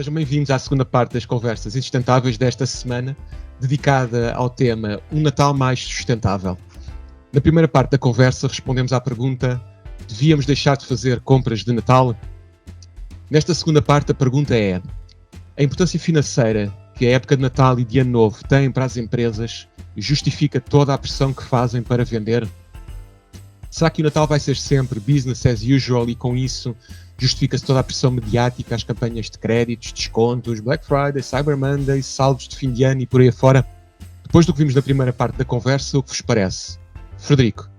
Sejam bem-vindos à segunda parte das conversas insustentáveis desta semana, dedicada ao tema Um Natal Mais Sustentável. Na primeira parte da conversa respondemos à pergunta: devíamos deixar de fazer compras de Natal? Nesta segunda parte a pergunta é: a importância financeira que a época de Natal e de Ano Novo tem para as empresas justifica toda a pressão que fazem para vender? Será que o Natal vai ser sempre business as usual e com isso justifica-se toda a pressão mediática, as campanhas de créditos, descontos, Black Friday, Cyber Monday, saldos de fim de ano e por aí afora? Depois do que vimos na primeira parte da conversa, o que vos parece? Frederico,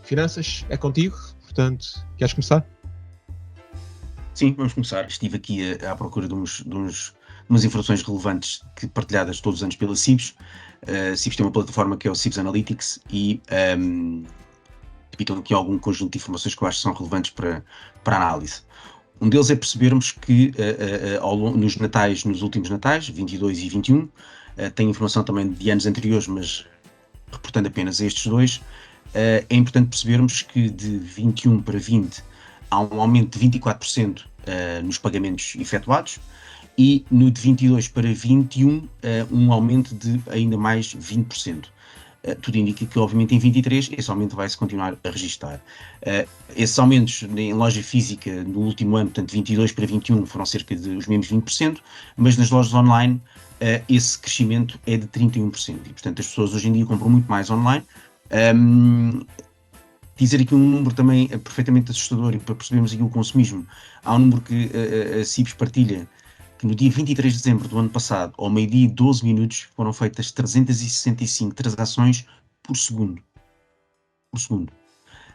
finanças é contigo, portanto, queres começar? Sim, vamos começar. Estive aqui à procura de umas informações relevantes partilhadas todos os anos pela CIBS. A CIBS tem uma plataforma que é o CIBS Analytics e repitam aqui algum conjunto de informações que eu acho que são relevantes para a análise. Um deles é percebermos que nos últimos natais, 22 e 21, tem informação também de anos anteriores, mas reportando apenas estes dois, é importante percebermos que de 21 para 20 há um aumento de 24% nos pagamentos efetuados e no de 22 para 21 um aumento de ainda mais 20%. Tudo indica que, obviamente, em 23 esse aumento vai-se continuar a registar. Esses aumentos em loja física no último ano, portanto, 22 para 21, foram cerca de os mesmos 20%, mas nas lojas online esse crescimento é de 31%. E, portanto, as pessoas hoje em dia compram muito mais online. Dizer aqui um número também perfeitamente assustador e para percebermos aqui o consumismo. Há um número que a CIBS partilha, que no dia 23 de dezembro do ano passado, ao meio-dia e 12 minutos, foram feitas 365 transações por segundo.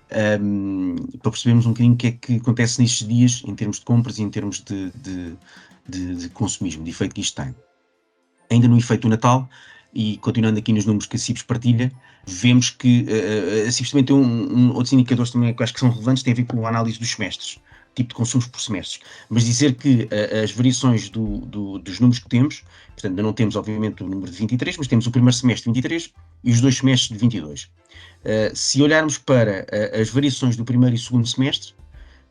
Para percebermos um bocadinho o que é que acontece nestes dias, em termos de compras e em termos de consumismo, de efeito que isto tem. Ainda no efeito do Natal, e continuando aqui nos números que a CIBS partilha, vemos que a CIBS também tem outros indicadores também que eu acho que são relevantes, tem a ver com a análise dos semestres, tipo de consumos por semestres, mas dizer que as variações dos números que temos, portanto ainda não temos obviamente o número de 23, mas temos o primeiro semestre de 23 e os dois semestres de 22. Se olharmos para as variações do primeiro e segundo semestre,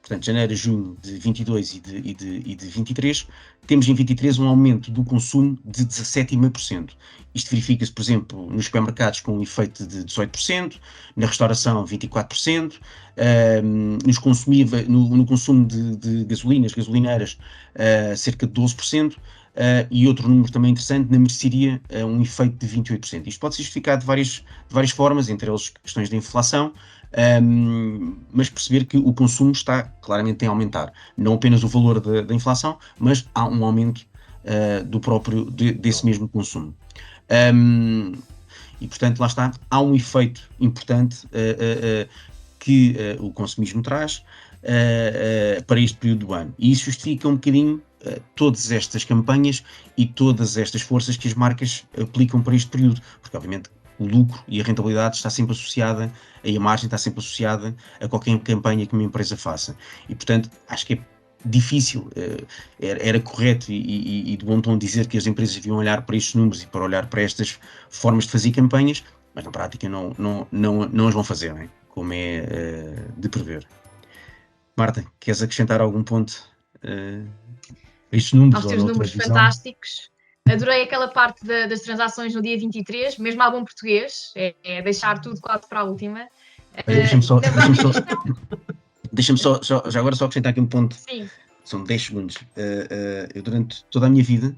portanto janeiro a junho de 22 e de 23, temos em 23 um aumento do consumo de 17,5%. Isto verifica-se, por exemplo, nos supermercados com um efeito de 18%, na restauração 24%, no consumo de gasolineiras, cerca de 12%, e outro número também interessante, na mercearia, um efeito de 28%. Isto pode ser justificado de várias formas, entre eles questões de inflação, mas perceber que o consumo está claramente a aumentar. Não apenas o valor da inflação, mas há um aumento desse mesmo consumo. E portanto, lá está, há um efeito importante que o consumismo traz para este período do ano. E isso justifica um bocadinho todas estas campanhas e todas estas forças que as marcas aplicam para este período, porque obviamente o lucro e a rentabilidade está sempre associada, e a margem está sempre associada a qualquer campanha que uma empresa faça. E portanto, acho que é difícil, era correto e de bom tom dizer que as empresas deviam olhar para estes números e para olhar para estas formas de fazer campanhas, mas na prática não as vão fazer, não é? Como é de prever. Marta, queres acrescentar algum ponto a estes números? Aos teus números fantásticos. Adorei aquela parte das transações no dia 23, mesmo a bom português, é deixar tudo quase para a última. Deixa-me só já agora só acrescentar aqui um ponto. Sim. São 10 segundos. Eu durante toda a minha vida,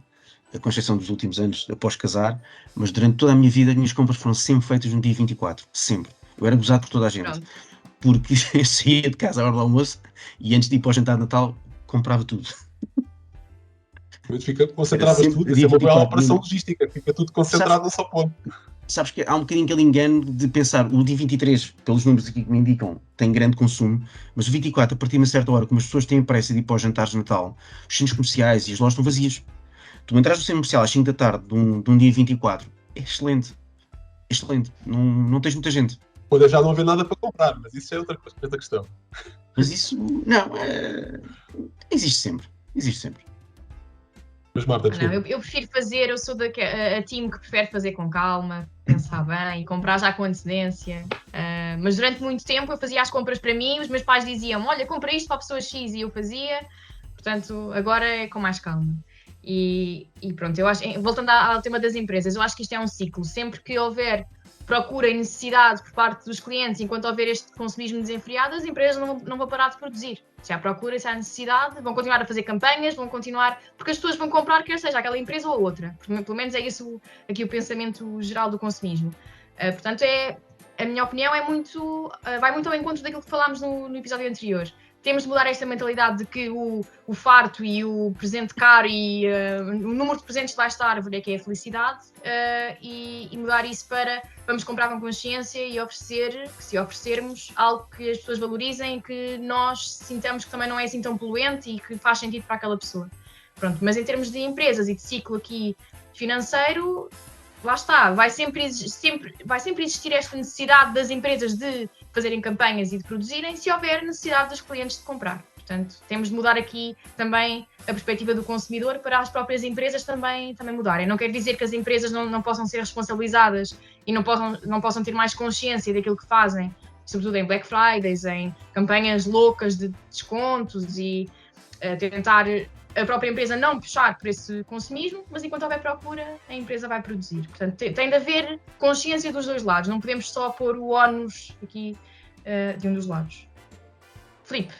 com exceção dos últimos anos após casar, mas durante toda a minha vida as minhas compras foram sempre feitas no dia 24, sempre. Eu era gozado por toda a gente. Pronto. Porque eu saía de casa à hora do almoço e antes de ir para o jantar de Natal comprava tudo. Concentravas tudo, isso é uma boa operação logística, fica tudo concentrado no só ponto. Sabes que há um bocadinho aquele engano de pensar, o dia 23, pelos números aqui que me indicam, tem grande consumo, mas o 24, a partir de uma certa hora, como as pessoas têm pressa de ir para os jantares de Natal, os centros comerciais e as lojas estão vazias. Tu entras no centro comercial às 5 da tarde de um dia 24, é excelente, não tens muita gente. Pode já não haver nada para comprar, mas isso é outra questão. Mas isso, não, existe sempre. Mas Marta, eu prefiro fazer, eu sou a time que prefere fazer com calma, pensar bem, comprar já com antecedência, mas durante muito tempo eu fazia as compras para mim, os meus pais diziam, olha, compra isto para a pessoa X, e eu fazia, portanto agora é com mais calma. E pronto, eu acho, voltando ao tema das empresas, eu acho que isto é um ciclo. Sempre que houver procura e necessidade por parte dos clientes, enquanto houver este consumismo desenfreado, as empresas não vão parar de produzir. Se há procura, se há necessidade, vão continuar a fazer campanhas, vão continuar, porque as pessoas vão comprar, quer seja aquela empresa ou outra. Pelo menos é isso aqui o pensamento geral do consumismo. Portanto, a minha opinião vai muito ao encontro daquilo que falámos no episódio anterior. Temos de mudar esta mentalidade de que o farto e o presente caro e o número de presentes debaixo da árvore é que é a felicidade, e mudar isso para vamos comprar com consciência e se oferecermos algo que as pessoas valorizem e que nós sintamos que também não é assim tão poluente e que faz sentido para aquela pessoa. Pronto, mas em termos de empresas e de ciclo aqui financeiro, lá está, vai sempre existir esta necessidade das empresas de fazerem campanhas e de produzirem se houver necessidade dos clientes de comprar. Portanto, temos de mudar aqui também a perspectiva do consumidor para as próprias empresas também mudarem. Não quer dizer que as empresas não possam ser responsabilizadas e não possam ter mais consciência daquilo que fazem, sobretudo em Black Fridays, em campanhas loucas de descontos e tentar a própria empresa não puxar por esse consumismo, mas enquanto houver procura, a empresa vai produzir. Portanto, tem de haver consciência dos dois lados, não podemos só pôr o ónus aqui de um dos lados. Filipe,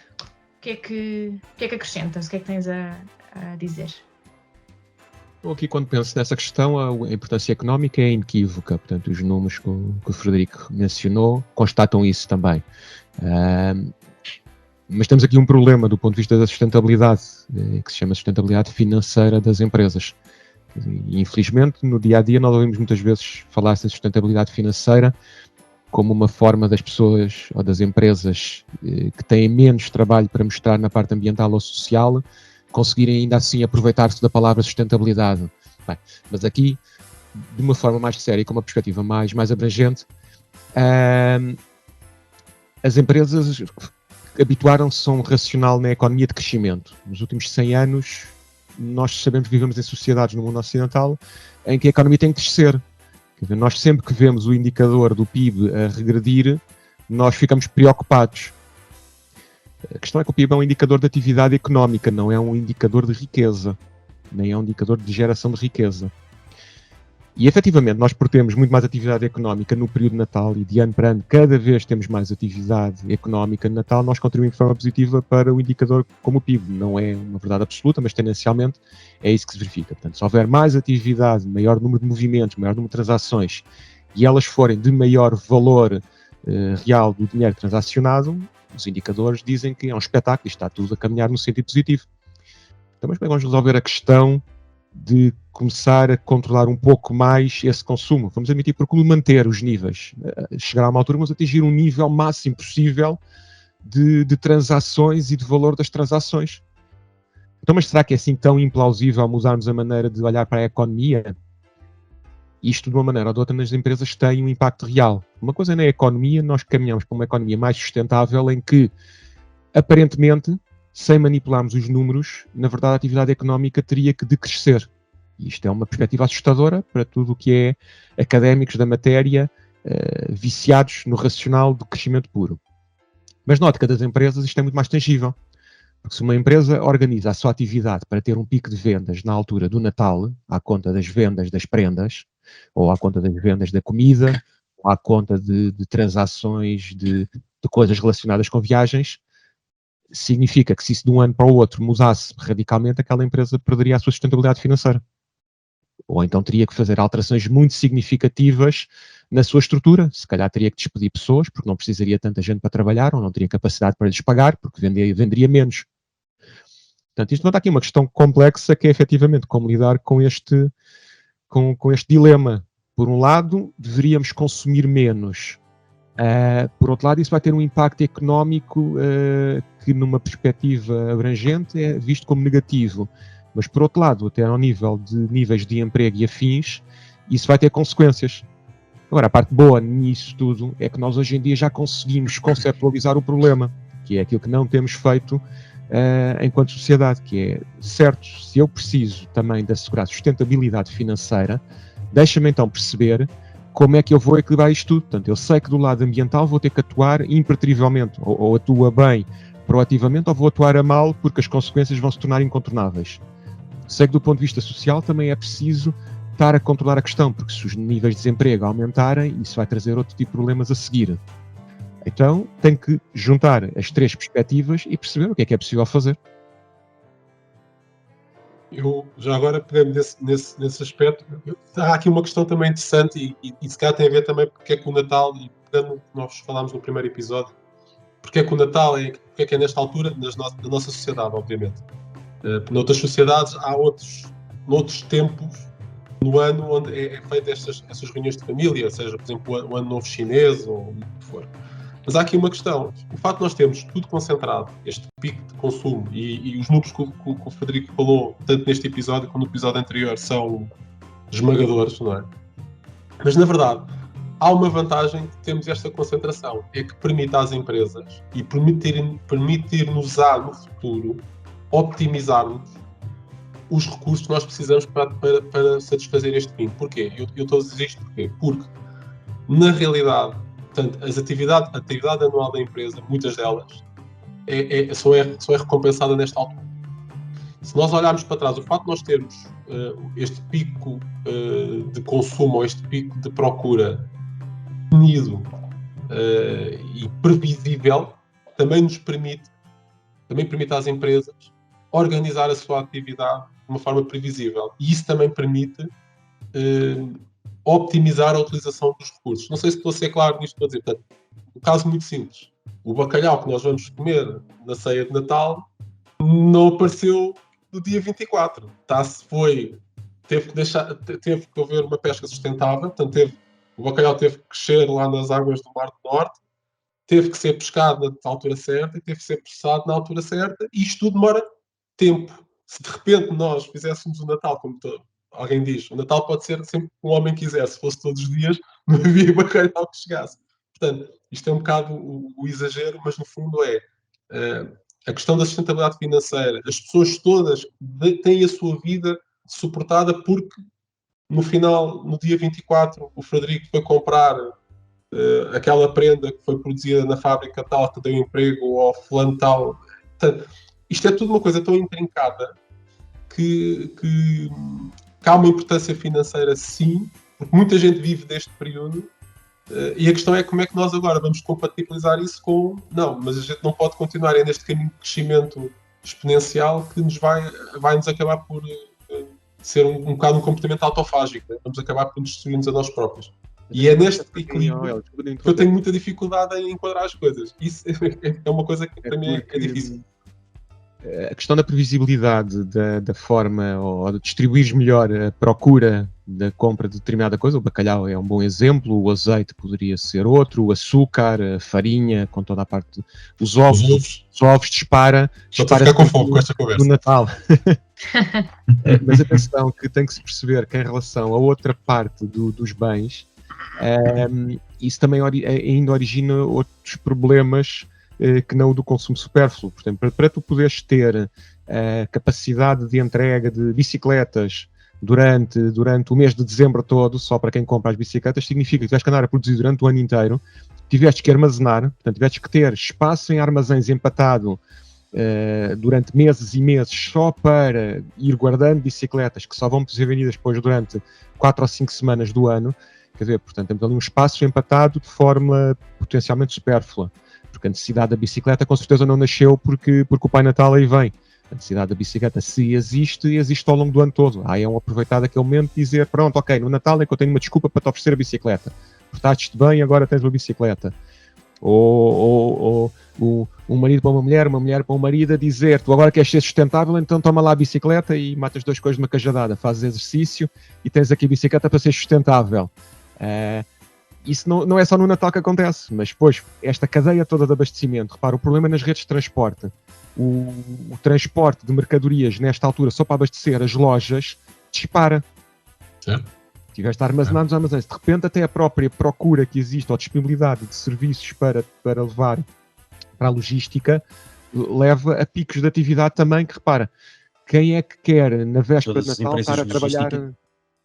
o que é que acrescentas? O que é que tens a dizer? Bom, aqui quando penso nessa questão, a importância económica é inequívoca, portanto os números que o Frederico mencionou constatam isso também. Mas temos aqui um problema do ponto de vista da sustentabilidade, que se chama sustentabilidade financeira das empresas. E, infelizmente, no dia-a-dia nós ouvimos muitas vezes falar-se em sustentabilidade financeira como uma forma das pessoas ou das empresas que têm menos trabalho para mostrar na parte ambiental ou social conseguirem ainda assim aproveitar-se da palavra sustentabilidade. Bem, mas aqui, de uma forma mais séria e com uma perspectiva mais abrangente, as empresas habituaram-se a um racional na economia de crescimento. Nos últimos 100 anos, nós sabemos que vivemos em sociedades no mundo ocidental em que a economia tem que crescer. Quer dizer, nós sempre que vemos o indicador do PIB a regredir, nós ficamos preocupados. A questão é que o PIB é um indicador de atividade económica, não é um indicador de riqueza, nem é um indicador de geração de riqueza. E, efetivamente, nós por termos muito mais atividade económica no período de Natal e de ano para ano, cada vez temos mais atividade económica no Natal, nós contribuímos de forma positiva para o indicador como o PIB. Não é uma verdade absoluta, mas tendencialmente é isso que se verifica. Portanto, se houver mais atividade, maior número de movimentos, maior número de transações, e elas forem de maior valor real do dinheiro transacionado, os indicadores dizem que é um espetáculo e está tudo a caminhar no sentido positivo. Então, mas bem, vamos resolver a questão de começar a controlar um pouco mais esse consumo. Vamos admitir, porque manter os níveis, chegar a uma altura, vamos atingir um nível máximo possível de transações e de valor das transações. Então, mas será que é assim tão implausível mudarmos a maneira de olhar para a economia? Isto, de uma maneira ou de outra, nas empresas tem um impacto real. Uma coisa na economia, nós caminhamos para uma economia mais sustentável em que, aparentemente, sem manipularmos os números, na verdade a atividade económica teria que decrescer. E isto é uma perspectiva assustadora para tudo o que é académicos da matéria viciados no racional do crescimento puro. Mas na ótica das empresas isto é muito mais tangível. Porque se uma empresa organiza a sua atividade para ter um pico de vendas na altura do Natal, à conta das vendas das prendas, ou à conta das vendas da comida, ou à conta de transações de coisas relacionadas com viagens, significa que se isso de um ano para o outro mudasse radicalmente, aquela empresa perderia a sua sustentabilidade financeira. Ou então teria que fazer alterações muito significativas na sua estrutura. Se calhar teria que despedir pessoas, porque não precisaria tanta gente para trabalhar, ou não teria capacidade para lhes pagar, porque venderia menos. Portanto, isto levanta aqui uma questão complexa, que é efetivamente como lidar com este dilema. Por um lado, deveríamos consumir menos. Por outro lado, isso vai ter um impacto económico que, numa perspectiva abrangente, é visto como negativo. Mas, por outro lado, até ao nível de níveis de emprego e afins, isso vai ter consequências. Agora, a parte boa nisso tudo é que nós hoje em dia já conseguimos conceptualizar o problema, que é aquilo que não temos feito enquanto sociedade, que é, certo, se eu preciso também de assegurar sustentabilidade financeira, deixa-me então perceber como é que eu vou equilibrar isto tudo. Portanto, eu sei que do lado ambiental vou ter que atuar impertrivelmente, ou atua bem proativamente, ou vou atuar a mal porque as consequências vão se tornar incontornáveis. Sei que do ponto de vista social também é preciso estar a controlar a questão, porque se os níveis de desemprego aumentarem, isso vai trazer outro tipo de problemas a seguir. Então, tem que juntar as três perspectivas e perceber o que é possível fazer. Eu, já agora, pegando nesse aspecto, há aqui uma questão também interessante e se calhar tem a ver também porque é que o Natal, e pegando o que nós falámos no primeiro episódio, porque é que o Natal porque é que é nesta altura da nossa sociedade, obviamente. Noutras sociedades há noutros tempos no ano onde é feita essas reuniões de família, seja, por exemplo, o Ano Novo Chinês ou o que for. Mas há aqui uma questão. O facto de nós termos tudo concentrado, este pico de consumo, e os números que o Frederico falou, tanto neste episódio como no episódio anterior, são esmagadores, não é? Mas, na verdade, há uma vantagem de termos esta concentração, é que permite às empresas e permitir-nos no futuro optimizarmos os recursos que nós precisamos para satisfazer este fim. Porquê? Eu estou a dizer isto porquê? Porque, na realidade, portanto, a atividade anual da empresa, muitas delas, só é recompensada nesta altura. Se nós olharmos para trás, o facto de nós termos este pico de consumo, ou este pico de procura definido e previsível, também permite às empresas organizar a sua atividade de uma forma previsível. E isso também permite optimizar a utilização dos recursos. Não sei se estou a ser claro nisto que estou a dizer. Portanto, um caso muito simples. O bacalhau que nós vamos comer na ceia de Natal não apareceu no dia 24. Teve que haver uma pesca sustentável. Portanto, o bacalhau teve que crescer lá nas águas do Mar do Norte, teve que ser pescado na altura certa e teve que ser processado na altura certa, e isto tudo demora tempo. Se de repente nós fizéssemos o Natal, como alguém diz, o Natal pode ser sempre que um homem quiser, se fosse todos os dias, não havia bacalhau que chegasse. Portanto, isto é um bocado o exagero, mas no fundo a questão da sustentabilidade financeira. As pessoas todas têm a sua vida suportada porque no final, no dia 24, o Frederico foi comprar aquela prenda que foi produzida na fábrica tal, que deu emprego ao fulano tal. Portanto, isto é tudo uma coisa tão intrincada que há uma importância financeira, sim, porque muita gente vive deste período, e a questão é como é que nós agora vamos compatibilizar isso com... Não, mas a gente não pode continuar neste caminho de crescimento exponencial que vai nos acabar por ser um bocado um comportamento autofágico, né? Vamos acabar por nos destruir-nos a nós próprios. E é neste equilíbrio que eu tenho muita dificuldade em enquadrar as coisas. Isso é uma coisa que para mim é difícil. A questão da previsibilidade da forma, ou de distribuir melhor a procura da compra de determinada coisa, o bacalhau é um bom exemplo, o azeite poderia ser outro, o açúcar, a farinha, com toda a parte, os ovos dispara. Só estou a ficar com fome com esta conversa. No Natal. Mas atenção que tem que se perceber que em relação a outra parte dos bens, isso também ainda origina outros problemas que não o do consumo supérfluo. Portanto, para tu poderes ter a capacidade de entrega de bicicletas durante o mês de dezembro todo, só para quem compra as bicicletas, significa que tiveste que andar a produzir durante o ano inteiro, tiveste que armazenar, portanto, tiveste que ter espaço em armazéns empatado durante meses e meses só para ir guardando bicicletas que só vão ser vendidas depois durante 4 ou 5 semanas do ano. Quer dizer, portanto, temos ali um espaço empatado de forma potencialmente supérflua. Porque a necessidade da bicicleta com certeza não nasceu porque o Pai Natal aí vem. A necessidade da bicicleta, se existe ao longo do ano todo. Aí é um aproveitar daquele momento e dizer, pronto, ok, no Natal é que eu tenho uma desculpa para te oferecer a bicicleta. Portaste-te bem, agora tens uma bicicleta. Ou um marido para uma mulher para um marido a dizer, tu agora queres ser sustentável, então toma lá a bicicleta e matas 2 coisas de uma cajadada. Fazes exercício e tens aqui a bicicleta para ser sustentável. Isso não é só no Natal que acontece, mas depois, esta cadeia toda de abastecimento, repara, o problema é nas redes de transporte. O transporte de mercadorias, nesta altura, só para abastecer as lojas, dispara. Tiveste armazenado nos armazéns. De repente, até a própria procura que existe, ou disponibilidade de serviços para levar para a logística, leva a picos de atividade também, que repara, quem é que quer, na véspera de Natal, estar a trabalhar...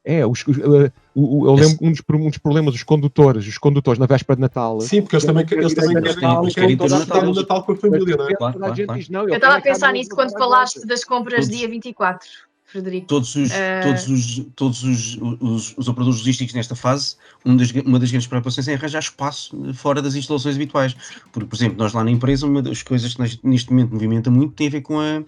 eu lembro um dos problemas dos condutores na véspera de Natal. Sim, porque eles também querem estar no Natal com a família, não é? Eu estava a pensar nisso quando falaste das compras dia 24. Frederico. Todos os operadores logísticos nesta fase, uma das grandes preocupações é arranjar espaço fora das instalações habituais. Porque, por exemplo, nós lá na empresa, uma das coisas que neste momento movimenta muito tem a ver com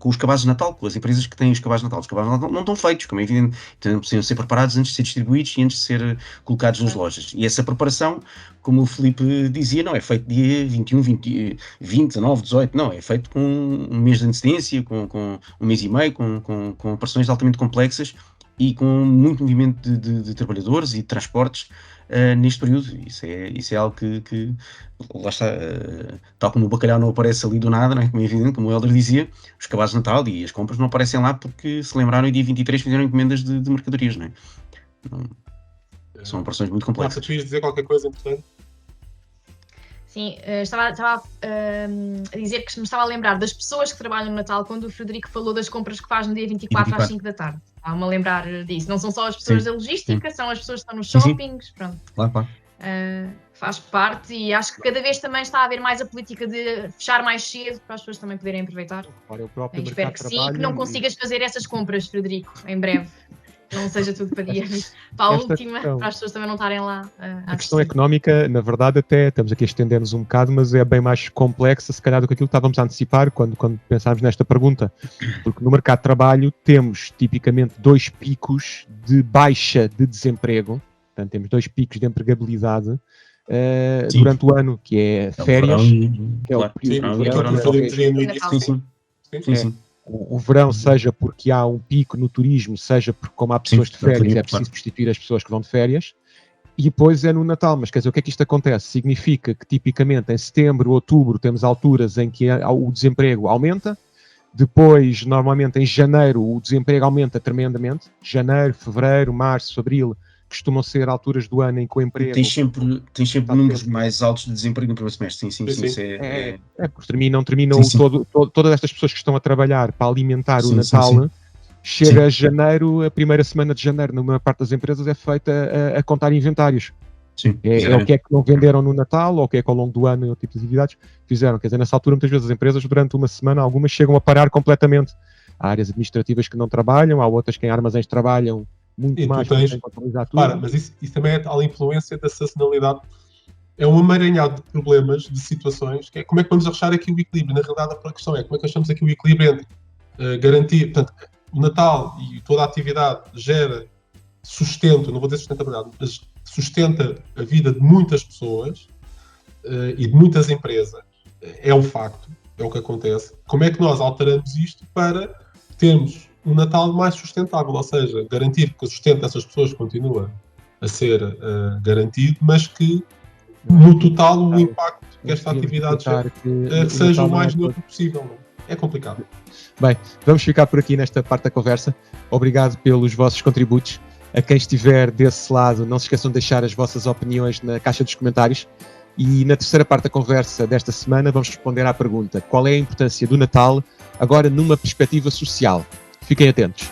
os cabazes de Natal, com as empresas que têm os cabazes de Natal. Os cabazes de Natal não estão feitos, como é evidente, então precisam ser preparados antes de ser distribuídos e antes de ser colocados nas lojas. E essa preparação, como o Filipe dizia, não é feito dia 21, 20, 19, 18, não, é feito com um mês de antecedência, com um mês e meio, com operações altamente complexas e com muito movimento de trabalhadores e de transportes neste período. Isso é algo que lá está, tal como o bacalhau não aparece ali do nada, não é? Como é evidente, como o Helder dizia, os cabazes de Natal e as compras não aparecem lá porque se lembraram e dia 23 fizeram encomendas de mercadorias, não é? São operações muito complexas. Marta, tu ias dizer qualquer coisa importante? Sim, estava a dizer que me estava a lembrar das pessoas que trabalham no Natal quando o Frederico falou das compras que faz no dia 24 às 5 da tarde. Estava-me a lembrar disso. Não são só as pessoas da logística, são as pessoas que estão nos shoppings, pronto. Claro. Faz parte e acho que cada vez também está a haver mais a política de fechar mais cedo para as pessoas também poderem aproveitar. Espero que sim, que não consigas fazer essas compras, Frederico, em breve. Não seja tudo para dia, para a última, para as pessoas também não estarem lá. A questão económica, na verdade, até estamos aqui a estender-nos um bocado, mas é bem mais complexa, se calhar, do que aquilo que estávamos a antecipar quando pensámos nesta pergunta. Porque no mercado de trabalho temos, tipicamente, 2 picos de baixa de desemprego. Portanto, temos 2 picos de empregabilidade durante o ano, que é férias, que é o período de verão. O verão, seja porque há um pico no turismo, seja porque, como há pessoas de férias, é preciso substituir as pessoas que vão de férias, e depois é no Natal. Mas quer dizer, o que é que isto acontece? Significa que, tipicamente, em setembro, outubro, temos alturas em que o desemprego aumenta, depois, normalmente, em janeiro, o desemprego aumenta tremendamente, janeiro, fevereiro, março, abril, costumam ser alturas do ano em que o emprego... Tem sempre números mais altos de desemprego no primeiro semestre, sim. Porque terminam todas estas pessoas que estão a trabalhar para alimentar o Natal, chega a janeiro, a primeira semana de janeiro, na maior parte das empresas, é feita a contar inventários. É o que é que não venderam no Natal, ou o que é que ao longo do ano, outro tipo de atividades, fizeram. Quer dizer, nessa altura, muitas vezes as empresas, durante uma semana, algumas chegam a parar completamente. Há áreas administrativas que não trabalham, há outras que em armazéns trabalham muito mais para contabilizar tudo. Mas isso também é tal influência da sazonalidade. É um emaranhado de problemas, de situações, que é como é que vamos achar aqui o equilíbrio. Na realidade, a questão é como é que achamos aqui o equilíbrio entre garantir, portanto, o Natal e toda a atividade gera sustento, não vou dizer sustentabilidade, mas sustenta a vida de muitas pessoas e de muitas empresas. É um facto, é o que acontece. Como é que nós alteramos isto para termos um Natal mais sustentável, ou seja, garantir que o sustento dessas pessoas continua a ser garantido, mas que no total o impacto que esta atividade seja o mais neutro possível. É complicado. Bem, vamos ficar por aqui nesta parte da conversa. Obrigado pelos vossos contributos. A quem estiver desse lado, não se esqueçam de deixar as vossas opiniões na caixa dos comentários. E na terceira parte da conversa desta semana vamos responder à pergunta: qual é a importância do Natal agora numa perspectiva social? Fiquem atentos.